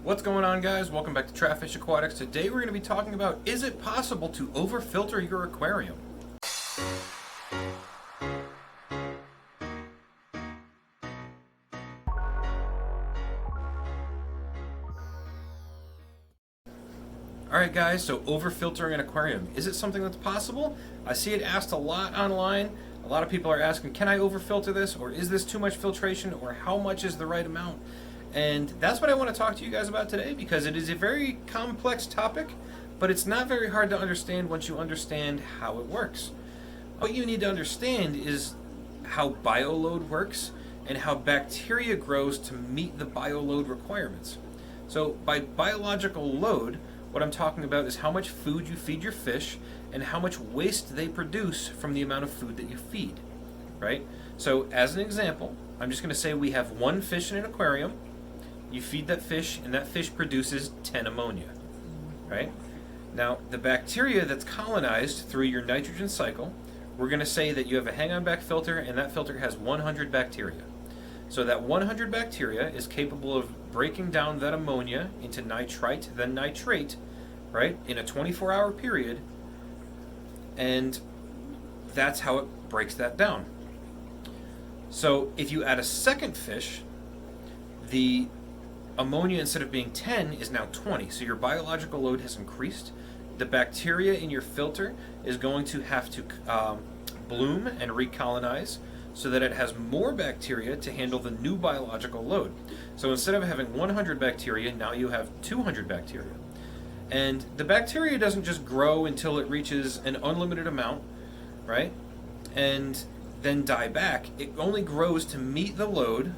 What's going on, guys? Welcome back to Trapfish Aquatics. Today we're going to be talking about, is it possible to overfilter your aquarium? Alright guys, so overfiltering an aquarium, is it something that's possible? I see it asked a lot online. A lot of people are asking, can I overfilter this? Or is this too much filtration? Or how much is the right amount? And that's what I want to talk to you guys about today, because it is a very complex topic, but it's not very hard to understand once you understand how it works. What you need to understand is how bioload works and how bacteria grows to meet the bioload requirements. So by biological load, what I'm talking about is how much food you feed your fish and how much waste they produce from the amount of food that you feed, right? So as an example, I'm just going to say we have one fish in an aquarium. You feed that fish, and that fish produces 10 ammonia, right? Now, the bacteria that's colonized through your nitrogen cycle, we're going to say that you have a hang-on back filter, and that filter has 100 bacteria. So that 100 bacteria is capable of breaking down that ammonia into nitrite, then nitrate, right, in a 24-hour period, and that's how it breaks that down. So if you add a second fish, the ammonia, instead of being 10, is now 20. So your biological load has increased. The bacteria in your filter is going to have to bloom and recolonize so that it has more bacteria to handle the new biological load. So instead of having 100 bacteria, now you have 200 bacteria. And the bacteria doesn't just grow until it reaches an unlimited amount, right? And then die back. It only grows to meet the load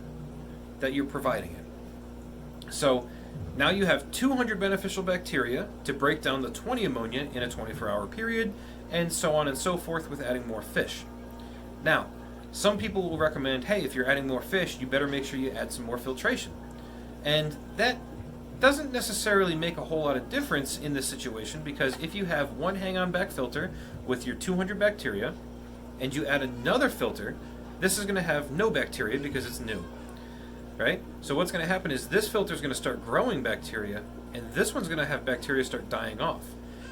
that you're providing it. So now you have 200 beneficial bacteria to break down the 20 ammonia in a 24-hour period, and so on and so forth with adding more fish. Now, some people will recommend, hey, if you're adding more fish, you better make sure you add some more filtration. And that doesn't necessarily make a whole lot of difference in this situation, because if you have one hang-on back filter with your 200 bacteria, and you add another filter, this is going to have no bacteria because it's new. Right? So what's going to happen is this filter is going to start growing bacteria, and this one's going to have bacteria start dying off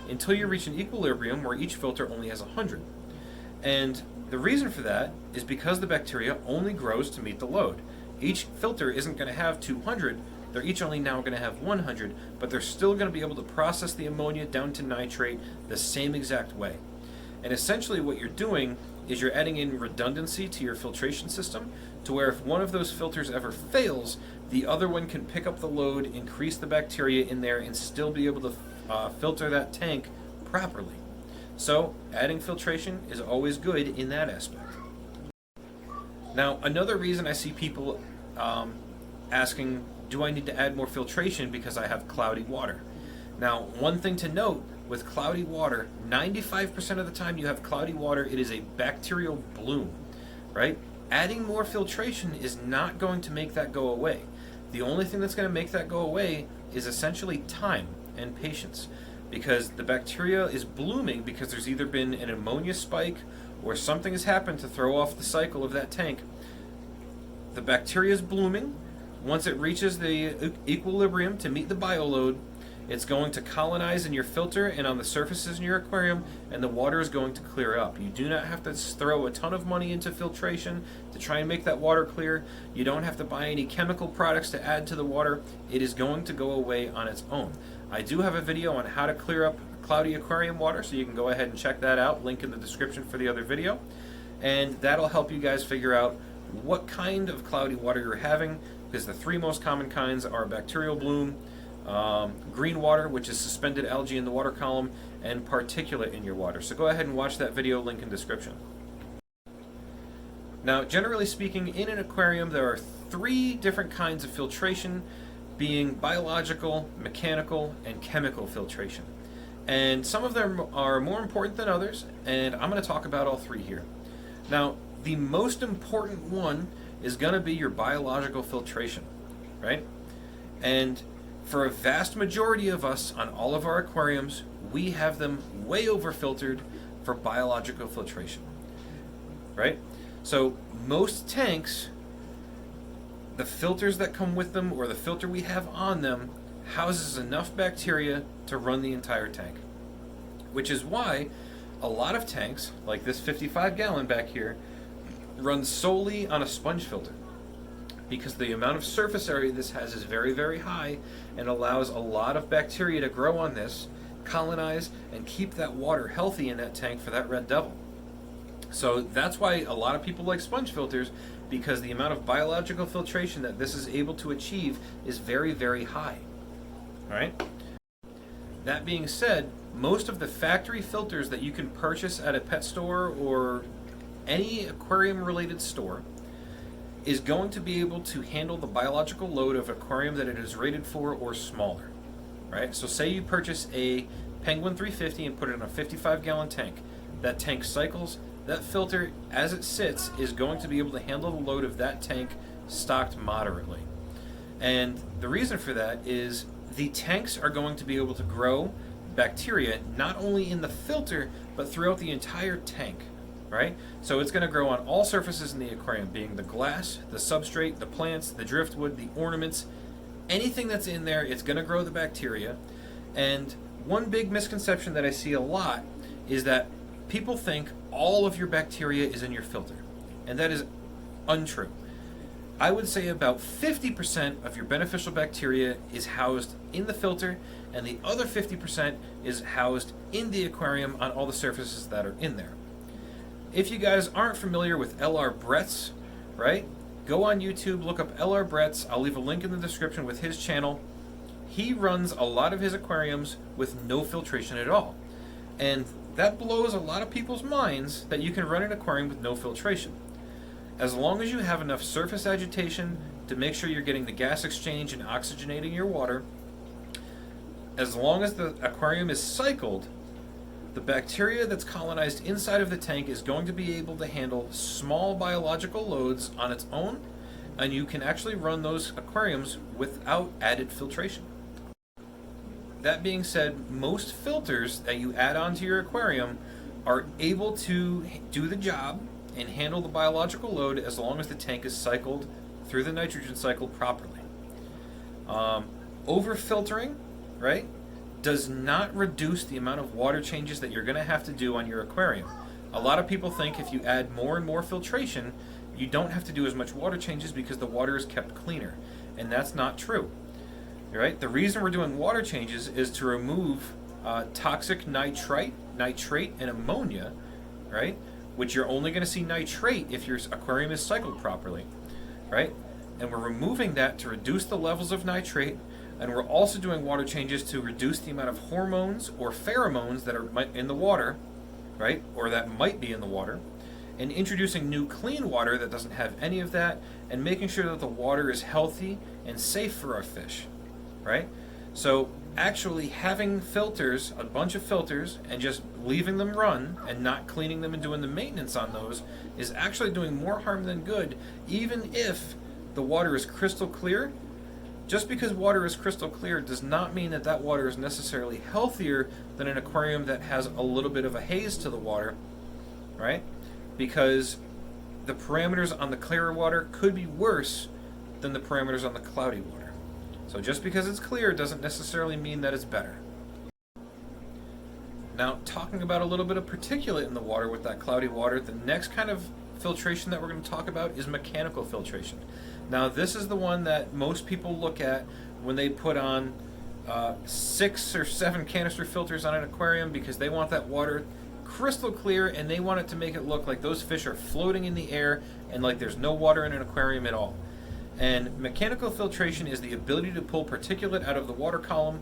until you reach an equilibrium where each filter only has 100. And the reason for that is because the bacteria only grows to meet the load. Each filter isn't going to have 200, they're each only now going to have 100, but they're still going to be able to process the ammonia down to nitrate the same exact way. And essentially what you're doing is you're adding in redundancy to your filtration system, to where if one of those filters ever fails, the other one can pick up the load, increase the bacteria in there, and still be able to filter that tank properly. So adding filtration is always good in that aspect. Now, another reason I see people asking, do I need to add more filtration because I have cloudy water? Now, one thing to note, with cloudy water, 95% of the time you have cloudy water, it is a bacterial bloom, right? Adding more filtration is not going to make that go away. The only thing that's going to make that go away is essentially time and patience, because the bacteria is blooming because there's either been an ammonia spike or something has happened to throw off the cycle of that tank. The bacteria is blooming. Once it reaches the equilibrium to meet the bioload, it's going to colonize in your filter and on the surfaces in your aquarium, and the water is going to clear up. You do not have to throw a ton of money into filtration to try and make that water clear. You don't have to buy any chemical products to add to the water. It is going to go away on its own. I do have a video on how to clear up cloudy aquarium water, so you can go ahead and check that out. Link in the description for the other video. And that'll help you guys figure out what kind of cloudy water you're having, because the three most common kinds are bacterial bloom, green water, which is suspended algae in the water column, and particulate in your water. So go ahead and watch that video, link in description. Now, generally speaking, in an aquarium there are three different kinds of filtration, being biological, mechanical, and chemical filtration. And some of them are more important than others, and I'm going to talk about all three here. Now, the most important one is going to be your biological filtration, right? And for a vast majority of us on all of our aquariums, we have them way over-filtered for biological filtration, right? So most tanks, the filters that come with them or the filter we have on them houses enough bacteria to run the entire tank. Which is why a lot of tanks, like this 55-gallon back here, run solely on a sponge filter. Because the amount of surface area this has is very, very high and allows a lot of bacteria to grow on this, colonize, and keep that water healthy in that tank for that red devil. So that's why a lot of people like sponge filters, because the amount of biological filtration that this is able to achieve is very, very high. All right? That being said, most of the factory filters that you can purchase at a pet store or any aquarium-related store is going to be able to handle the biological load of aquarium that it is rated for or smaller. Right? So say you purchase a Penguin 350 and put it in a 55-gallon tank. That tank cycles. That filter, as it sits, is going to be able to handle the load of that tank stocked moderately. And the reason for that is the tanks are going to be able to grow bacteria not only in the filter, but throughout the entire tank. Right? So it's going to grow on all surfaces in the aquarium, being the glass, the substrate, the plants, the driftwood, the ornaments, anything that's in there, it's going to grow the bacteria. And one big misconception that I see a lot is that people think all of your bacteria is in your filter, and that is untrue. I would say about 50% of your beneficial bacteria is housed in the filter, and the other 50% is housed in the aquarium on all the surfaces that are in there. If you guys aren't familiar with LRBretz, right, go on YouTube, look up LRBretz. I'll leave a link in the description with his channel. He runs a lot of his aquariums with no filtration at all. And that blows a lot of people's minds that you can run an aquarium with no filtration. As long as you have enough surface agitation to make sure you're getting the gas exchange and oxygenating your water, as long as the aquarium is cycled, the bacteria that's colonized inside of the tank is going to be able to handle small biological loads on its own, and you can actually run those aquariums without added filtration. That being said, most filters that you add onto your aquarium are able to do the job and handle the biological load as long as the tank is cycled through the nitrogen cycle properly. Over-filtering, right, does not reduce the amount of water changes that you're going to have to do on your aquarium. A lot of people think if you add more and more filtration, you don't have to do as much water changes because the water is kept cleaner. And that's not true. Right? The reason we're doing water changes is to remove toxic nitrate, and ammonia, right? Which you're only going to see nitrate if your aquarium is cycled properly, right? And we're removing that to reduce the levels of nitrate. And we're also doing water changes to reduce the amount of hormones or pheromones that are in the water, right? Or that might be in the water. And introducing new clean water that doesn't have any of that, and making sure that the water is healthy and safe for our fish, right? So actually having filters, a bunch of filters, and just leaving them run and not cleaning them and doing the maintenance on those is actually doing more harm than good, even if the water is crystal clear. Just because water is crystal clear does not mean that that water is necessarily healthier than an aquarium that has a little bit of a haze to the water, right? Because the parameters on the clearer water could be worse than the parameters on the cloudy water. So just because it's clear doesn't necessarily mean that it's better. Now, talking about a little bit of particulate in the water with that cloudy water, the next kind of filtration that we're going to talk about is mechanical filtration. Now, this is the one that most people look at when they put on 6 or 7 canister filters on an aquarium because they want that water crystal clear and they want it to make it look like those fish are floating in the air and like there's no water in an aquarium at all. And mechanical filtration is the ability to pull particulate out of the water column.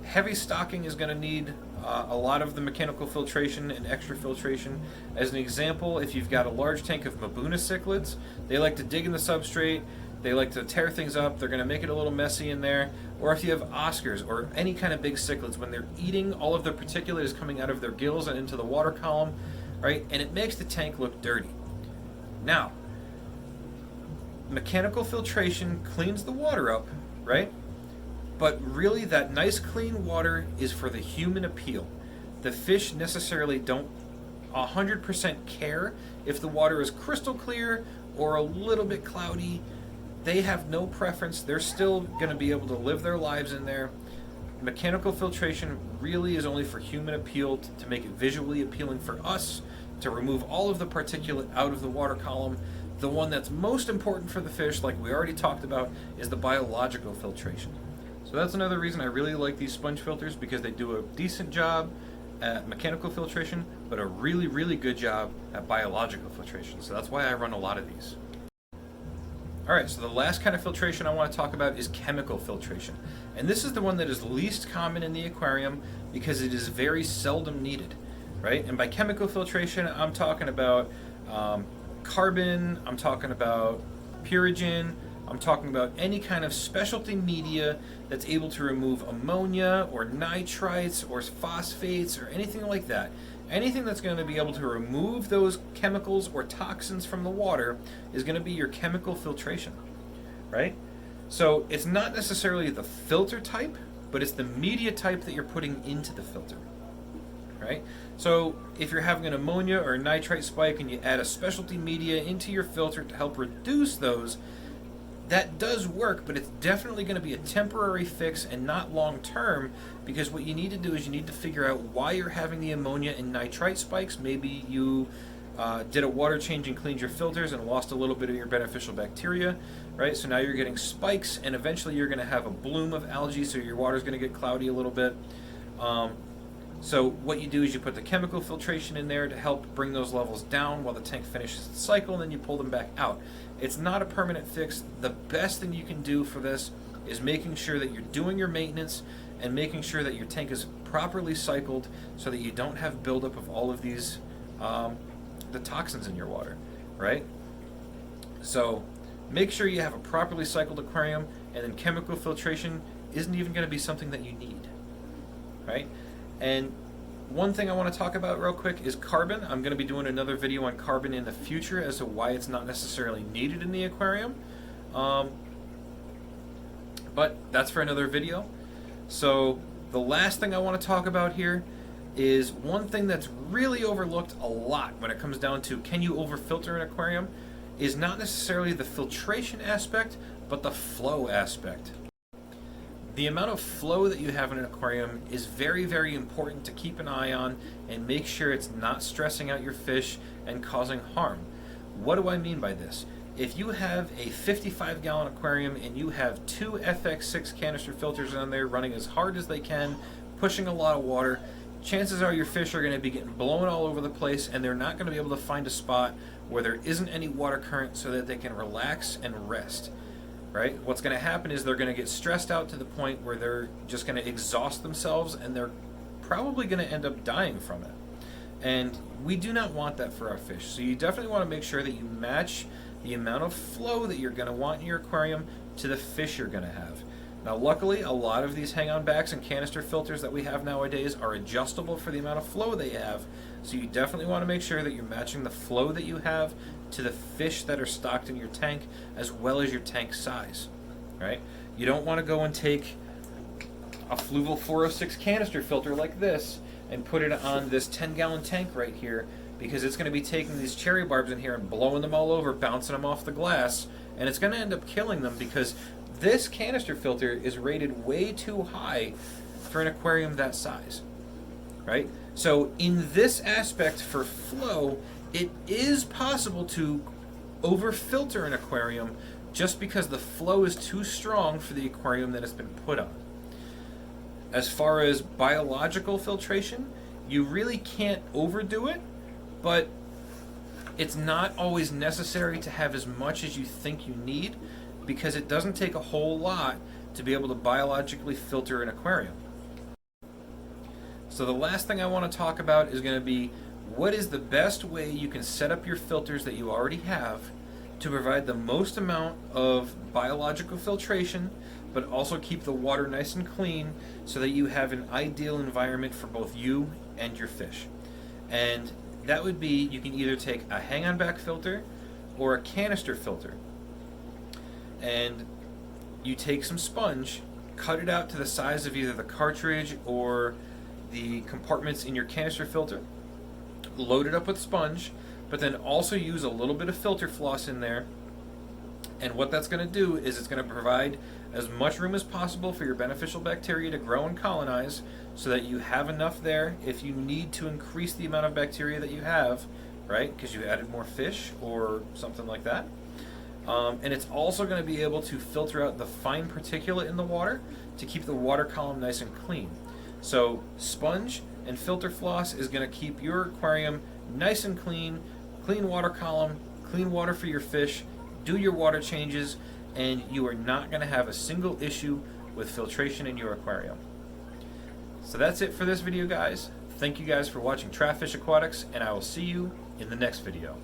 Heavy stocking is going to need a lot of the mechanical filtration and extra filtration. As an example, if you've got a large tank of Mabuna cichlids, they like to dig in the substrate, they like to tear things up, they're going to make it a little messy in there. Or if you have Oscars or any kind of big cichlids, when they're eating, all of their particulate is coming out of their gills and into the water column, right? And it makes the tank look dirty. Now, mechanical filtration cleans the water up, right? But really, that nice clean water is for the human appeal. The fish necessarily don't 100% care if the water is crystal clear or a little bit cloudy. they have no preference. They're still going to be able to live their lives in there. Mechanical filtration really is only for human appeal, to make it visually appealing for us, to remove all of the particulate out of the water column. The one that's most important for the fish, like we already talked about, is the biological filtration. So that's another reason I really like these sponge filters, because they do a decent job at mechanical filtration, but a really, really good job at biological filtration. So that's why I run a lot of these. Alright, so the last kind of filtration I want to talk about is chemical filtration. And this is the one that is least common in the aquarium because it is very seldom needed, right? And by chemical filtration, I'm talking about carbon, I'm talking about purigen, I'm talking about any kind of specialty media that's able to remove ammonia or nitrites or phosphates or anything like that. Anything that's going to be able to remove those chemicals or toxins from the water is going to be your chemical filtration, right? So it's not necessarily the filter type, but it's the media type that you're putting into the filter, right? So if you're having an ammonia or a nitrite spike and you add a specialty media into your filter to help reduce those, that does work, but it's definitely going to be a temporary fix and not long term, because what you need to do is you need to figure out why you're having the ammonia and nitrite spikes. Maybe you did a water change and cleaned your filters and lost a little bit of your beneficial bacteria, right? So now you're getting spikes, and eventually you're going to have a bloom of algae, so your water's going to get cloudy a little bit. So what you do is you put the chemical filtration in there to help bring those levels down while the tank finishes its cycle, and then you pull them back out. It's not a permanent fix. The best thing you can do for this is making sure that you're doing your maintenance and making sure that your tank is properly cycled so that you don't have buildup of all of these, the toxins in your water, right? So make sure you have a properly cycled aquarium, and then chemical filtration isn't even going to be something that you need, right? And one thing I want to talk about real quick is carbon. I'm going to be doing another video on carbon in the future as to why it's not necessarily needed in the aquarium. But that's for another video. So the last thing I want to talk about here is one thing that's really overlooked a lot when it comes down to can you overfilter an aquarium, is not necessarily the filtration aspect, but the flow aspect. The amount of flow that you have in an aquarium is very, very important to keep an eye on and make sure it's not stressing out your fish and causing harm. What do I mean by this? If you have a 55-gallon aquarium and you have 2 FX6 canister filters on there running as hard as they can, pushing a lot of water, chances are your fish are going to be getting blown all over the place, and they're not going to be able to find a spot where there isn't any water current so that they can relax and rest. Right? What's going to happen is they're going to get stressed out to the point where they're just going to exhaust themselves, and they're probably going to end up dying from it. And we do not want that for our fish. So you definitely want to make sure that you match the amount of flow that you're going to want in your aquarium to the fish you're going to have. Now luckily, a lot of these hang-on backs and canister filters that we have nowadays are adjustable for the amount of flow they have. So you definitely want to make sure that you're matching the flow that you have to the fish that are stocked in your tank, as well as your tank size, right? You don't want to go and take a Fluval 406 canister filter like this and put it on this 10-gallon tank right here, because it's going to be taking these cherry barbs in here and blowing them all over, bouncing them off the glass, and it's going to end up killing them, because this canister filter is rated way too high for an aquarium that size, right? So in this aspect for flow, it is possible to overfilter an aquarium just because the flow is too strong for the aquarium that it's been put on. As far as biological filtration, you really can't overdo it, but it's not always necessary to have as much as you think you need, because it doesn't take a whole lot to be able to biologically filter an aquarium. So the last thing I want to talk about is going to be what is the best way you can set up your filters that you already have to provide the most amount of biological filtration, but also keep the water nice and clean so that you have an ideal environment for both you and your fish. And that would be, you can either take a hang-on back filter or a canister filter, and you take some sponge, cut it out to the size of either the cartridge or the compartments in your canister filter, load it up with sponge, but then also use a little bit of filter floss in there, And what that's going to do is it's going to provide as much room as possible for your beneficial bacteria to grow and colonize, so that you have enough there if you need to increase the amount of bacteria that you have, right? Because you added more fish or something like that. And it's also going to be able to filter out the fine particulate in the water to keep the water column nice and clean. So sponge and filter floss is going to keep your aquarium nice and clean, clean water column, clean water for your fish, do your water changes, and you are not going to have a single issue with filtration in your aquarium. So that's it for this video, guys. Thank you guys for watching Trap Fish Aquatics, and I will see you in the next video.